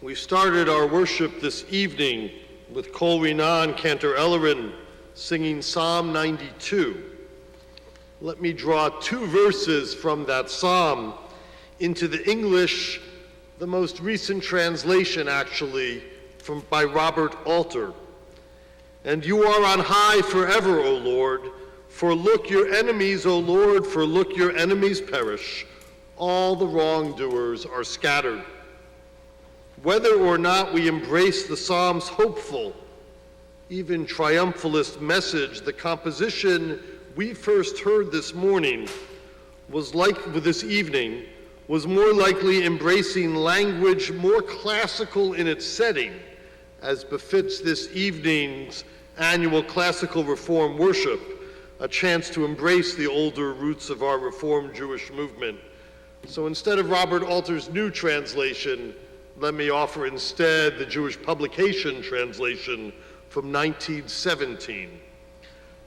We started our worship this evening with Kol Rinan, Cantor Ellerin, singing Psalm 92. Let me draw two verses from that psalm into the English, the most recent translation actually, by Robert Alter. And you are on high forever, O Lord, for look your enemies, O Lord, for look your enemies perish. All the wrongdoers are scattered. Whether or not we embrace the Psalm's hopeful, even triumphalist message, the composition we first heard this morning was more likely embracing language more classical in its setting, as befits this evening's annual classical Reform worship, a chance to embrace the older roots of our Reformed Jewish movement. So instead of Robert Alter's new translation, let me offer instead the Jewish publication translation from 1917.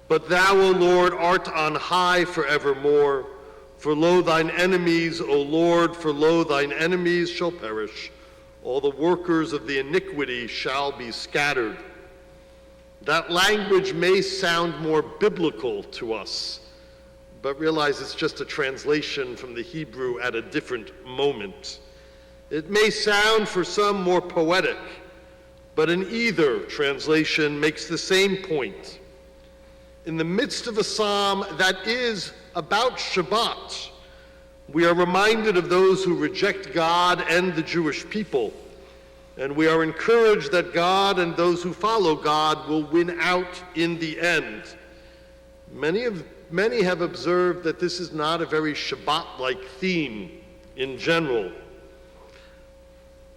But thou, O Lord, art on high forevermore. For lo, thine enemies, O Lord, for lo, thine enemies shall perish. All the workers of the iniquity shall be scattered. That language may sound more biblical to us, but realize it's just a translation from the Hebrew at a different moment. It may sound for some more poetic, but in either translation makes the same point. In the midst of a psalm that is about Shabbat, we are reminded of those who reject God and the Jewish people, and we are encouraged that God and those who follow God will win out in the end. Many have observed that this is not a very Shabbat-like theme in general.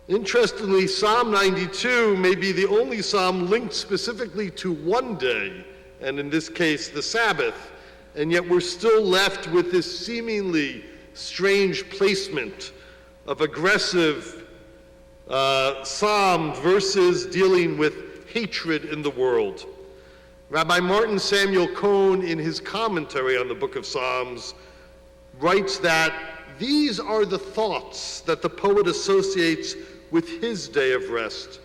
Interestingly, Psalm 92 may be the only psalm linked specifically to one day, and in this case, the Sabbath, and yet we're still left with this seemingly strange placement of aggressive psalm verses dealing with hatred in the world. Rabbi Martin Samuel Cohn, in his commentary on the book of Psalms, writes that these are the thoughts that the poet associates with his day of rest.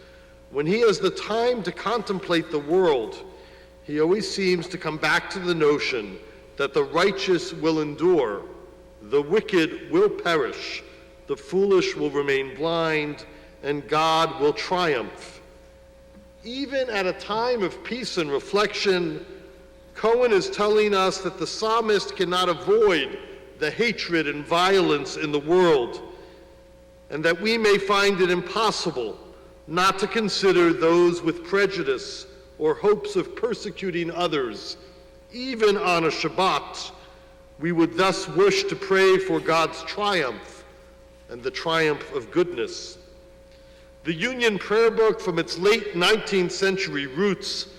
When he has the time to contemplate the world, he always seems to come back to the notion that the righteous will endure, the wicked will perish, the foolish will remain blind, and God will triumph. Even at a time of peace and reflection, Cohen is telling us that the psalmist cannot avoid the hatred and violence in the world, and that we may find it impossible not to consider those with prejudice or hopes of persecuting others, even on a Shabbat. We would thus wish to pray for God's triumph and the triumph of goodness. The Union Prayer Book, from its late 19th century roots,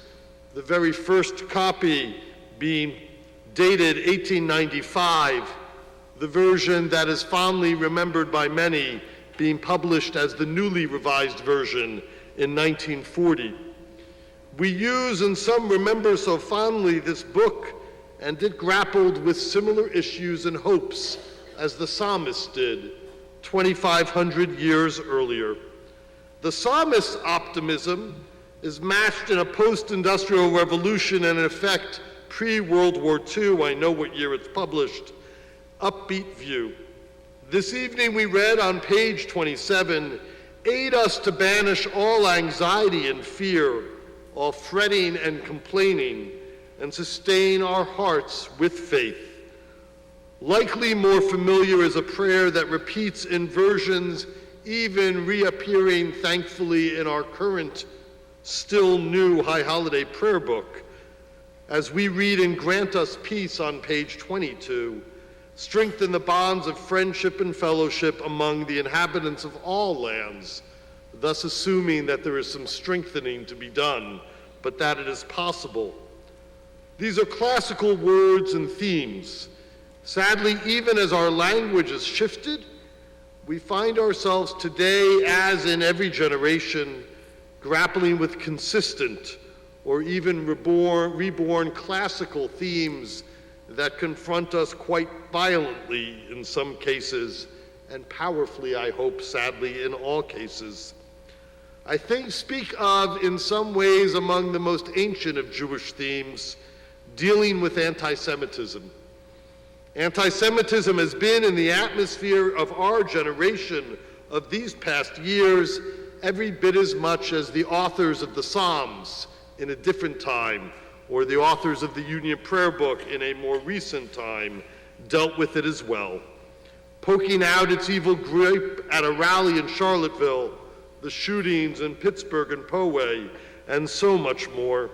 the very first copy being dated 1895, the version that is fondly remembered by many being published as the newly revised version in 1940. We use, and some remember so fondly, this book, and it grappled with similar issues and hopes as the psalmist did 2,500 years earlier. The psalmist's optimism is matched in a post-industrial revolution and in effect pre-World War II, I know what year it's published, upbeat view. This evening we read on page 27, aid us to banish all anxiety and fear, all fretting and complaining, and sustain our hearts with faith. Likely more familiar is a prayer that repeats in versions even reappearing thankfully in our current, still new High Holiday Prayer Book. As we read in Grant Us Peace on page 22, strengthen the bonds of friendship and fellowship among the inhabitants of all lands, thus assuming that there is some strengthening to be done, but that it is possible. These are classical words and themes. Sadly, even as our language has shifted, we find ourselves today, as in every generation, grappling with consistent or even reborn classical themes that confront us quite violently in some cases, and powerfully, I hope, sadly, in all cases. I speak of, in some ways, among the most ancient of Jewish themes, dealing with anti-Semitism. Anti-Semitism has been in the atmosphere of our generation of these past years every bit as much as the authors of the Psalms in a different time, or the authors of the Union Prayer Book in a more recent time, dealt with it as well. Poking out its evil grip at a rally in Charlottesville, the shootings in Pittsburgh and Poway, and so much more.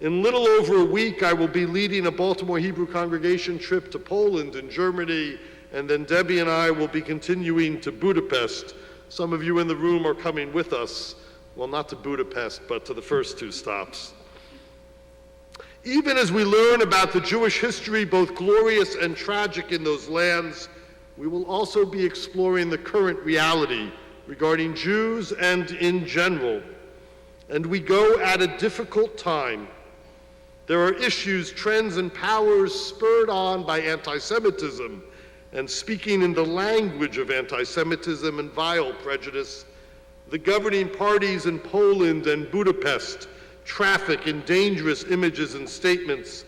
In little over a week, I will be leading a Baltimore Hebrew congregation trip to Poland and Germany, and then Debbie and I will be continuing to Budapest. Some of you in the room are coming with us. Well, not to Budapest, but to the first two stops. Even as we learn about the Jewish history, both glorious and tragic in those lands, we will also be exploring the current reality regarding Jews and in general. And we go at a difficult time. There are issues, trends, and powers spurred on by anti-Semitism, and speaking in the language of anti-Semitism and vile prejudice. The governing parties in Poland and Budapest traffic in dangerous images and statements.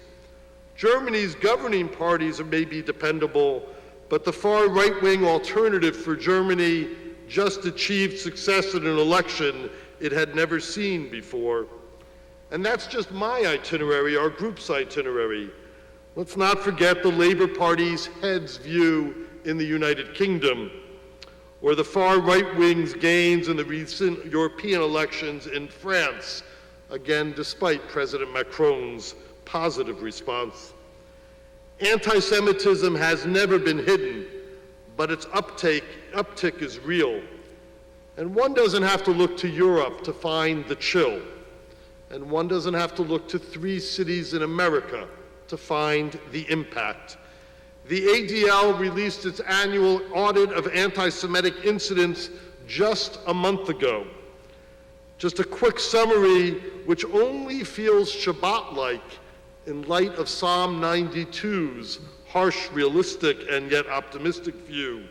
Germany's governing parties may be dependable, but the far right-wing alternative for Germany just achieved success in an election it had never seen before. And that's just my itinerary, our group's itinerary. Let's not forget the Labour Party's head's view in the United Kingdom, or the far right-wing's gains in the recent European elections in France, again, despite President Macron's positive response. Anti-Semitism has never been hidden, but its uptick is real. And one doesn't have to look to Europe to find the chill. And one doesn't have to look to 3 cities in America to find the impact. The ADL released its annual audit of anti-Semitic incidents just a month ago. Just a quick summary, which only feels Shabbat-like in light of Psalm 92's harsh, realistic, and yet optimistic view,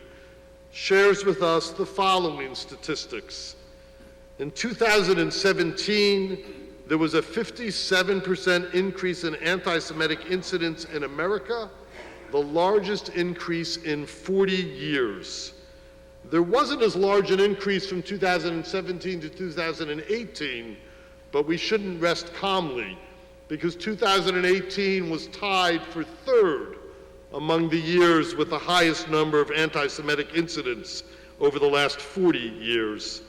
shares with us the following statistics. In 2017, there was a 57% increase in anti-Semitic incidents in America, the largest increase in 40 years. There wasn't as large an increase from 2017 to 2018, but we shouldn't rest calmly, because 2018 was tied for 3rd among the years with the highest number of anti-Semitic incidents over the last 40 years.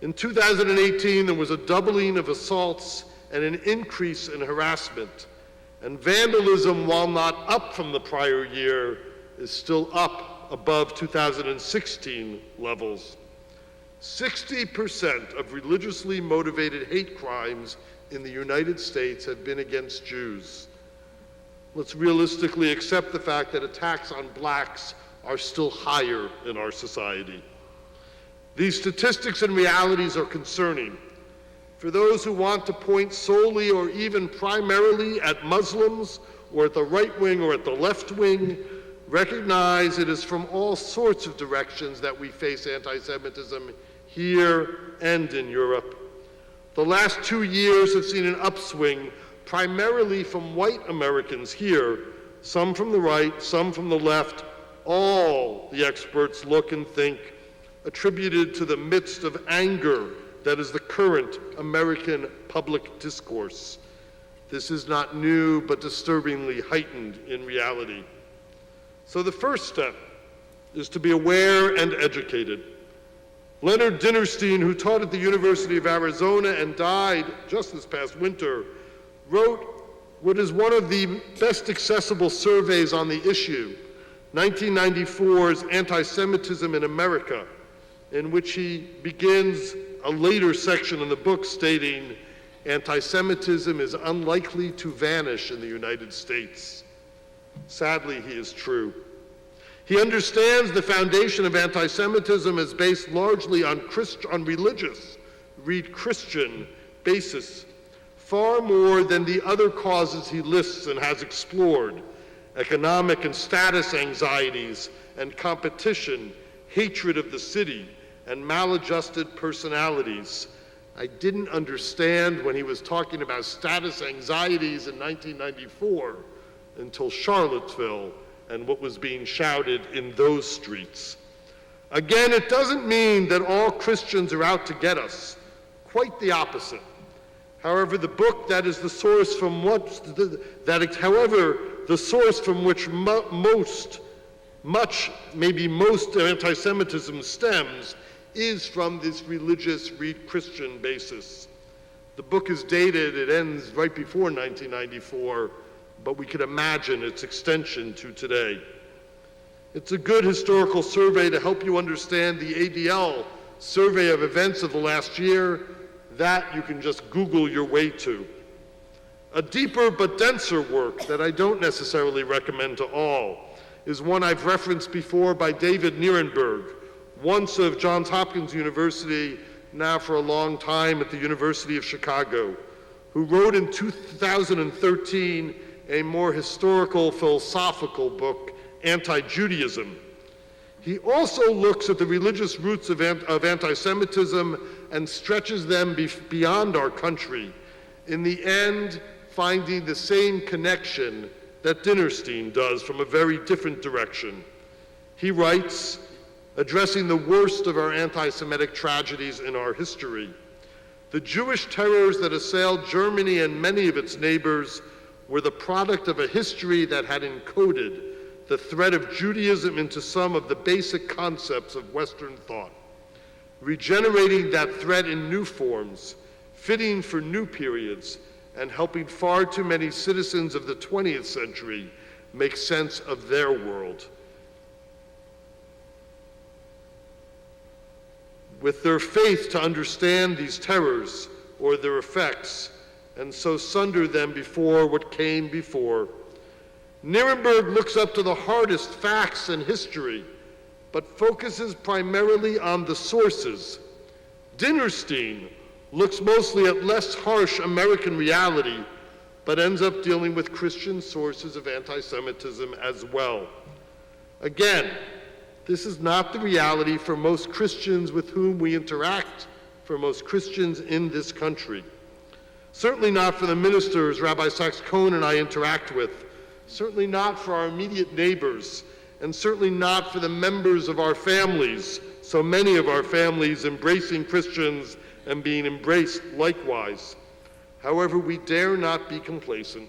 In 2018, there was a doubling of assaults and an increase in harassment. And vandalism, while not up from the prior year, is still up above 2016 levels. 60% of religiously motivated hate crimes in the United States have been against Jews. Let's realistically accept the fact that attacks on blacks are still higher in our society. These statistics and realities are concerning. For those who want to point solely or even primarily at Muslims or at the right wing or at the left wing, recognize it is from all sorts of directions that we face anti-Semitism here and in Europe. The last 2 years have seen an upswing primarily from white Americans here, some from the right, some from the left, all the experts look and think attributed to the midst of anger that is the current American public discourse. This is not new, but disturbingly heightened in reality. So the first step is to be aware and educated. Leonard Dinerstein, who taught at the University of Arizona and died just this past winter, wrote what is one of the best accessible surveys on the issue, 1994's Anti-Semitism in America, in which he begins a later section in the book stating, anti-Semitism is unlikely to vanish in the United States. Sadly, he is true. He understands the foundation of anti-Semitism is based largely on religious, read Christian, basis, far more than the other causes he lists and has explored, economic and status anxieties and competition, hatred of the city, and maladjusted personalities. I didn't understand when he was talking about status anxieties in 1994 until Charlottesville and what was being shouted in those streets. Again, it doesn't mean that all Christians are out to get us. Quite the opposite. However, the book that is the source from the source from which most anti-Semitism stems is from this religious, read Christian basis. The book is dated, it ends right before 1994, but we could imagine its extension to today. It's a good historical survey to help you understand the ADL survey of events of the last year. That you can just Google your way to. A deeper but denser work that I don't necessarily recommend to all is one I've referenced before by David Nierenberg, once of Johns Hopkins University, now for a long time at the University of Chicago, who wrote in 2013 a more historical, philosophical book, Anti-Judaism. He also looks at the religious roots of anti-Semitism and stretches them beyond our country, in the end finding the same connection that Dinerstein does from a very different direction. He writes, addressing the worst of our anti-Semitic tragedies in our history, the Jewish terrors that assailed Germany and many of its neighbors were the product of a history that had encoded the thread of Judaism into some of the basic concepts of Western thought, regenerating that thread in new forms, fitting for new periods, and helping far too many citizens of the 20th century make sense of their world. With their faith to understand these terrors or their effects, and so sunder them before what came before. Nierenberg looks up to the hardest facts and history, but focuses primarily on the sources. Dinerstein looks mostly at less harsh American reality, but ends up dealing with Christian sources of anti-Semitism as well. Again, this is not the reality for most Christians with whom we interact, for most Christians in this country. Certainly not for the ministers Rabbi Sachs-Cohn and I interact with, certainly not for our immediate neighbors, and certainly not for the members of our families, so many of our families embracing Christians and being embraced likewise. However, we dare not be complacent.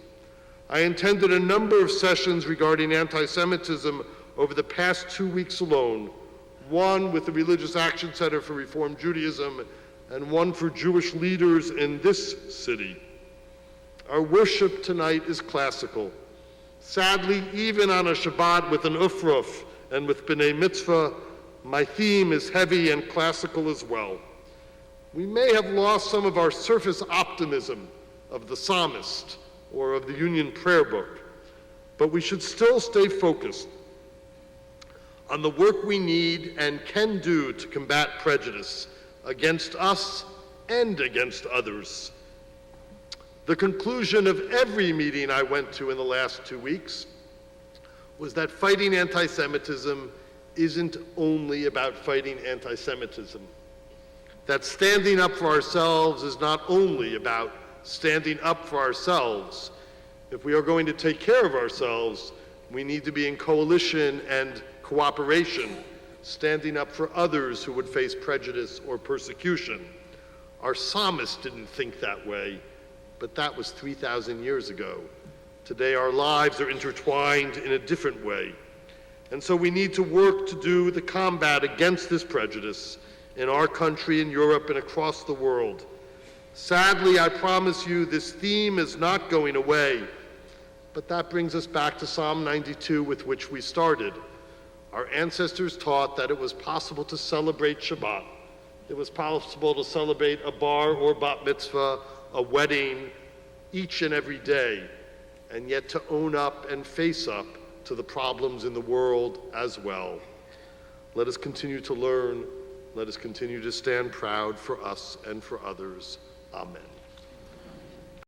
I attended a number of sessions regarding anti-Semitism over the past 2 weeks alone, one with the Religious Action Center for Reform Judaism and one for Jewish leaders in this city. Our worship tonight is classical. Sadly, even on a Shabbat with an Ufruf and with B'nai Mitzvah, my theme is heavy and classical as well. We may have lost some of our surface optimism of the psalmist or of the Union Prayer Book, but we should still stay focused on the work we need and can do to combat prejudice against us and against others. The conclusion of every meeting I went to in the last 2 weeks was that fighting anti-Semitism isn't only about fighting anti-Semitism. That standing up for ourselves is not only about standing up for ourselves. If we are going to take care of ourselves, we need to be in coalition and cooperation, standing up for others who would face prejudice or persecution. Our psalmist didn't think that way, but that was 3,000 years ago. Today our lives are intertwined in a different way. And so we need to work to do the combat against this prejudice in our country, in Europe, and across the world. Sadly, I promise you, this theme is not going away, but that brings us back to Psalm 92, with which we started. Our ancestors taught that it was possible to celebrate Shabbat. It was possible to celebrate a bar or bat mitzvah, a wedding, each and every day, and yet to own up and face up to the problems in the world as well. Let us continue to learn. Let us continue to stand proud for us and for others. Amen.